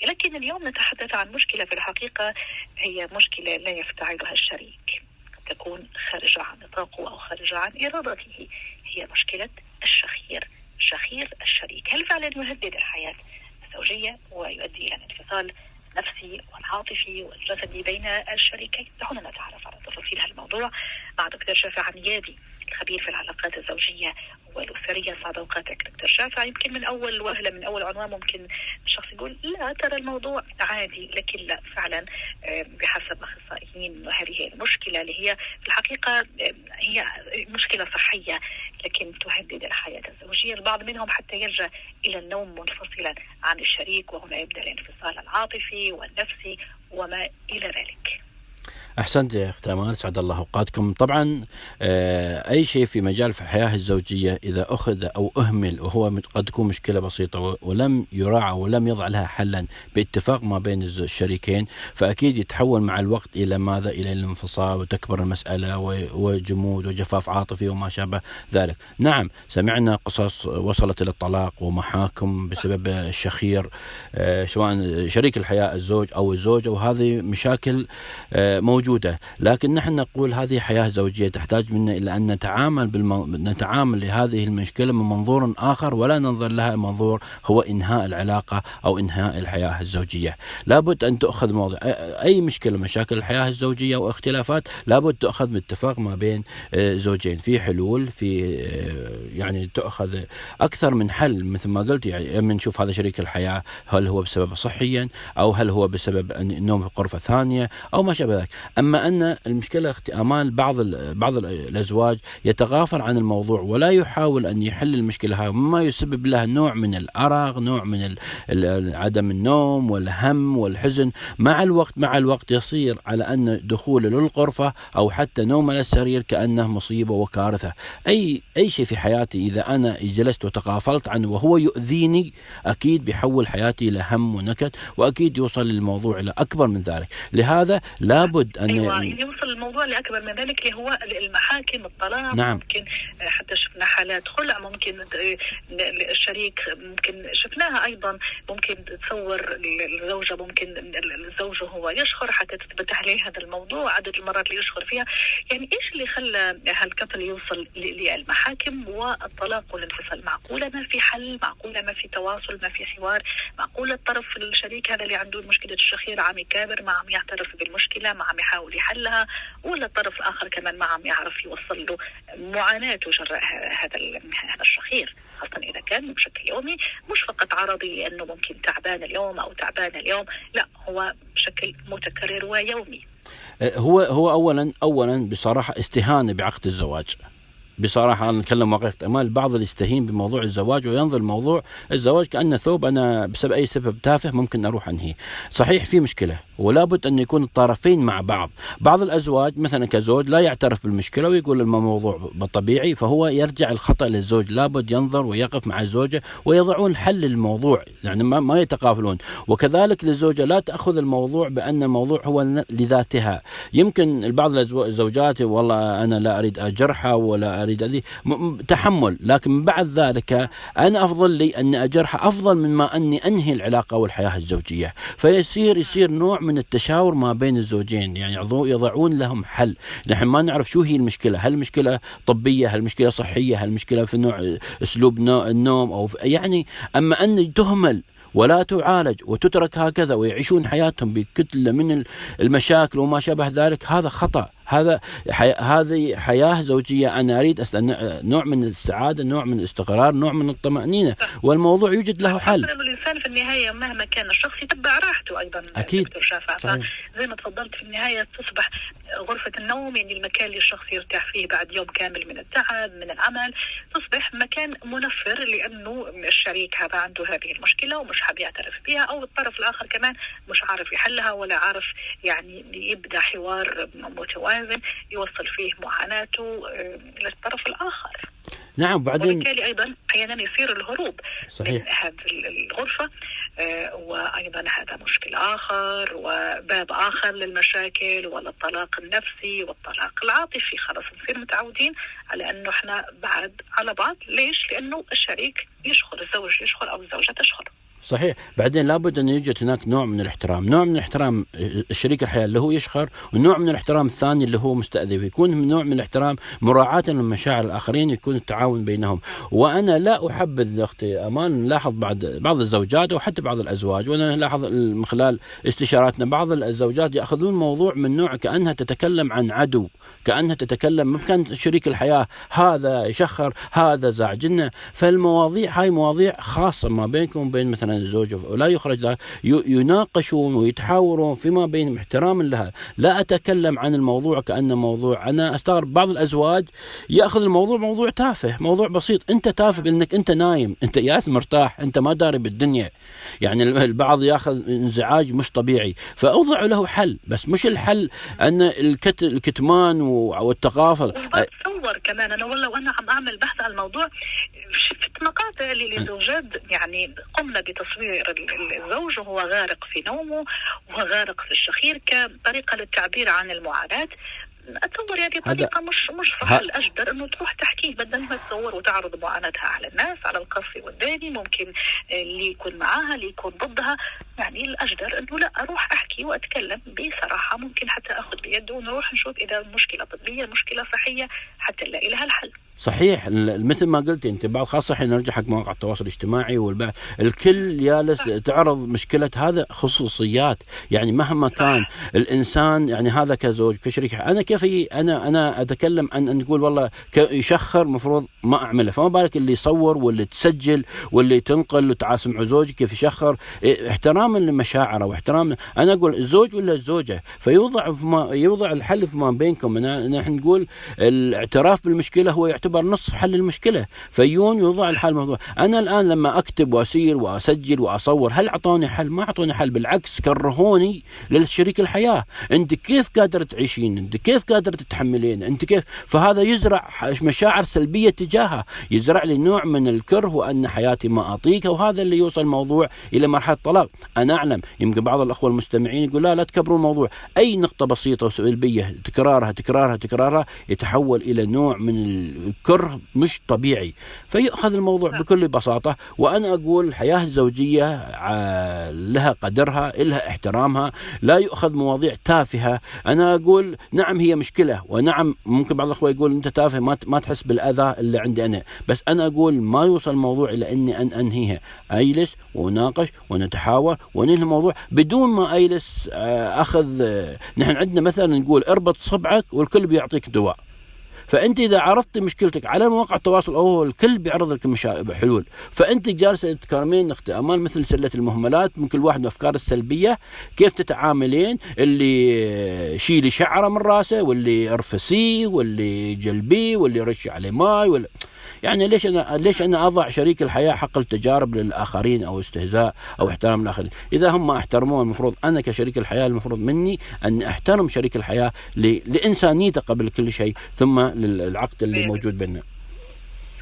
لكن اليوم نتحدث عن مشكلة في الحقيقة هي مشكلة لا يفتعلها الشريك، تكون خارجة عن نطاقه أو خارجة عن إرادته. هي مشكلة شخير الشريك. هل فعلا يهدد الحياة الزوجية ويؤدي إلى انفصال نفسي والعاطفي والجسدي بين الشريكين؟ دعونا نتعرف على تفاصيل هالموضوع مع دكتور شافع النيابي، الخبير في العلاقات الزوجية والأسرية. سعد أوقاتك دكتور شافع. يمكن من أول وهلة، من أول عنوان، ممكن الشخص يقول لا ترى الموضوع عادي، لكن لا، فعلا بحسب أخصائيين هذه المشكلة اللي هي في الحقيقة هي مشكلة صحية لكن تهدد الحياة الزوجية. البعض منهم حتى يلجأ إلى النوم منفصلا عن الشريك، وهنا يبدأ الانفصال العاطفي والنفسي وما إلى ذلك. أحسنت يا أخت أمال، سعد الله أوقاتكم. طبعا أي شيء في مجال في الحياة الزوجية إذا أخذ أو أهمل وهو قد تكون مشكلة بسيطة ولم يراعى ولم يضع لها حلا باتفاق ما بين الشريكين، فأكيد يتحول مع الوقت إلى ماذا؟ إلى الانفصال، وتكبر المسألة وجمود وجفاف عاطفي وما شابه ذلك. نعم، سمعنا قصص وصلت إلى الطلاق ومحاكم بسبب الشخير، سواء شريك الحياة الزوج أو الزوجة، وهذه مشاكل موجودة. لكن نحن نقول هذه حياة زوجية تحتاج منا إلى أن نتعامل لهذه المشكلة من منظور آخر، ولا ننظر لها منظور هو إنهاء العلاقة أو إنهاء الحياة الزوجية. لابد أن تأخذ موضوع أي مشكلة، مشاكل الحياة الزوجية واختلافات، لابد تأخذ باتفاق ما بين زوجين، في حلول، في يعني تأخذ أكثر من حل مثل ما قلت. يعني نشوف هذا شريك الحياة هل هو بسبب صحيا أو هل هو بسبب النوم في غرفة ثانية أو ما شابه ذلك. أما أن المشكلة أختي آمال بعض الأزواج يتغافل عن الموضوع ولا يحاول أن يحل المشكلة هاي، مما يسبب لها نوع من الأرق، نوع من عدم النوم والهم والحزن. مع الوقت يصير على أن دخول للغرفة أو حتى نوم على السرير كأنه مصيبة وكارثة. أي شيء في حياتي إذا أنا جلست وتغافلت عنه وهو يؤذيني، أكيد بيحول حياتي إلى هم ونكد، وأكيد يوصل الموضوع إلى أكبر من ذلك. لهذا لابد أن يوصل الموضوع لأكبر من ذلك، اللي هو المحاكم، الطلاق. نعم. ممكن حتى شفنا حالات خلع، ممكن الشريك، ممكن شفناها أيضا، ممكن تصور الزوجة، ممكن الزوج هو يشخر حتى تثبت عليه هذا الموضوع، عدد المرات اللي يشخر فيها. يعني إيش اللي خلى هالكفل يوصل للمحاكم والطلاق والانفصال؟ معقولة ما في حل؟ معقولة ما في تواصل؟ ما في حوار؟ معقولة الطرف الشريك هذا اللي عنده مشكلة الشخير عم يكابر، ما عم يعترف بالمشكلة، ما عم يحاول يحلها، ولا الطرف الآخر كمان ما عم يعرف يوصل له معاناته جراء هذا الشخير، خاصة إذا كان بشكل يومي، مش فقط عرضي لأنه ممكن تعبان اليوم أو تعبان اليوم، لا، هو بشكل متكرر ويومي. هو أولا بصراحة استهانة بعقد الزواج. بصراحة أنا نتكلم واقعية أمال، البعض اللي يستهين بموضوع الزواج وينظر موضوع الزواج كأنه ثوب، أنا بسبب أي سبب تافه ممكن أروح أنهي. صحيح في مشكلة، ولابد أن يكون الطرفين مع بعض الأزواج مثلا كزوج لا يعترف بالمشكلة ويقول الموضوع بالطبيعي، فهو يرجع الخطأ للزوج. لابد ينظر ويقف مع الزوجة ويضعون حل للموضوع، يعني ما يتقافلون. وكذلك للزوجة لا تأخذ الموضوع بأن الموضوع هو لذاتها. يمكن البعض الزوجات والله أنا لا أريد أجرحها ولا أريد هذه تحمل، لكن من بعد ذلك أنا أفضل لي أن أجرحها أفضل مما أني أنهي العلاقة والحياة الزوجية. فيصير نوع من التشاور ما بين الزوجين، يعني يضعون لهم حل. نحن ما نعرف شو هي المشكلة، هل المشكلة طبية، هل المشكلة صحية، هل المشكلة في نوع أسلوب النوم أو يعني. أما أن تهمل ولا تعالج وتترك هكذا ويعيشون حياتهم بكتلة من المشاكل وما شابه ذلك، هذا خطأ. هذه حياة زوجية. أنا أريد نوع من السعادة، نوع من الاستقرار، نوع من الطمأنينة، والموضوع يوجد له حل. الإنسان في النهاية مهما كان الشخص يتبع راحته أيضا. أكيد. زي ما تفضلت، في النهاية تصبح غرفة النوم يعني المكان اللي الشخص يرتاح فيه بعد يوم كامل من التعب من العمل، تصبح مكان منفر لأنه الشريك هذا عنده هذه المشكلة ومش حاب يعترف بها، أو الطرف الآخر كمان مش عارف يحلها ولا عارف يعني يبدأ حوار متوازن يوصل فيه معاناته للطرف الآخر. نعم. بعدين وبالتالي أيضا أحيانا يصير الهروب صحيح من هذه الغرفة، وأيضا هذا مشكل آخر وباب آخر للمشاكل، ولا الطلاق النفسي والطلاق العاطفي. خلاص نصير متعودين على أنه إحنا بعد على بعض. ليش؟ لأنه الشريك يشخر، الزوج يشخر أو الزوجة تشخر. صحيح. بعدين لابد أن يوجد هناك نوع من الاحترام، نوع من الاحترام الشريك الحياة اللي هو يشخر، ونوع من الاحترام الثاني اللي هو مستأذي، ويكون نوع من الاحترام مراعاة لمشاعر الآخرين، يكون التعاون بينهم. وأنا لا أحبذ أختي أمان نلاحظ بعض الزوجات أو حتى بعض الأزواج، وأنا نلاحظ من خلال استشاراتنا بعض الزوجات يأخذون الموضوع من نوع كأنها تتكلم عن عدو، كأنها تتكلم ممكن شريك الحياة هذا يشخر، هذا زعجنا. فالمواضيع هاي مواضيع خاصة ما بينكم وبين مثلا الزوج، ولا يخرج يناقشون ويتحاورون فيما بين احترام لها. لا أتكلم عن الموضوع كأنه موضوع، أنا أستغرب بعض الأزواج يأخذ الموضوع موضوع تافه، موضوع بسيط. أنت تافه بأنك أنت نايم، أنت ياس مرتاح، أنت ما داري بالدنيا. يعني البعض يأخذ انزعاج مش طبيعي، فأوضع له حل، بس مش الحل أن الكتمان والتغافل. وتصور كمان أنا والله وأنا عم أعمل بحث عن الموضوع شفت مقاطع لزوجات يعني قمنا بتصوير الزوج وهو غارق في نومه وغارق في الشخير كطريقة للتعبير عن المعاناة. أتصور هذه طريقة مش صح. الأجدر إنه تروح تحكيه بدل ما تصور وتعرض معاناتها على الناس على القصي والداني، ممكن اللي يكون معاها اللي يكون ضدها. يعني الأجدر إنه لا أروح أحكي وأتكلم بصراحة، ممكن حتى أخذ بيده ونروح نشوف إذا المشكلة طبية مشكلة صحية حتى نلاقي لها الحل. صحيح. مثل ما قلت انت، بعض خاصه حين نرجع حق مواقع التواصل الاجتماعي والبعض الكل جالس تعرض مشكله، هذا خصوصيات. يعني مهما كان الانسان، يعني هذا كزوج كشريك، انا كيف انا اتكلم عن نقول والله يشخر مفروض ما اعمله، فما بالك اللي يصور واللي تسجل واللي تنقل وتعاسم مع زوجك كيف يشخر. احتراما لمشاعره واحترام، انا اقول الزوج ولا الزوجه، يوضع الحل فيما بينكم. نحن نقول الاعتراف بالمشكله هو يعتبر نصف حل المشكلة، فيون يوضع الحل موضوع. أنا الآن لما أكتب وأسير وأسجل وأصور، هل أعطوني حل؟ ما أعطوني حل، بالعكس كرهوني للشريك الحياة. أنت كيف قادرة تعيشين؟ أنت كيف قادرة تتحملين؟ أنت كيف؟ فهذا يزرع مشاعر سلبية تجاهها، يزرع لي نوع من الكره وأن حياتي ما أعطيك، وهذا اللي يوصل الموضوع إلى مرحلة طلاق. أنا أعلم يمكن بعض الأخوة المستمعين يقول لا تكبروا الموضوع، أي نقطة بسيطة وسلبية تكرارها يتحول إلى نوع من الكره مش طبيعي، فيأخذ الموضوع بكل بساطة. وأنا أقول الحياة الزوجية لها قدرها، لها احترامها، لا يؤخذ مواضيع تافهة. أنا أقول نعم هي مشكلة، ونعم ممكن بعض الأخوة يقول أنت تافه ما تحس بالأذى اللي عندي أنا، بس أنا أقول ما يوصل الموضوع إلى أني أنهيها. أجلس وناقش ونتحاور وننهي الموضوع بدون ما أجلس أخذ. نحن عندنا مثلا نقول اربط صبعك والكل بيعطيك دواء، فأنت إذا عرضت مشكلتك على مواقع التواصل أو الكل بيعرض لك حلول، فأنت جالسة تكرمين أختي أمان مثل سلة المهملات من كل واحد الأفكار السلبية. كيف تتعاملين؟ اللي شيلي شعره من راسه، واللي ارفسيه، واللي جلبيه، واللي رشي عليه ماي، يعني ليش أنا أضع شريك الحياة حق التجارب للآخرين أو استهزاء أو احترام الآخرين؟ إذا هم ما احترموه، المفروض أنا كشريك الحياة المفروض مني أن أحترم شريك الحياة لإنسانيته قبل كل شيء، ثم للعقد اللي موجود بيننا.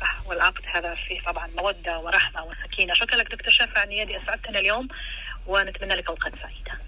صح، والعقد هذا فيه طبعا مودة ورحمة وسكينة. شكرا لك دكتور شافع نيادي، أسعدتنا اليوم ونتمنى لك أوقات سعيدة.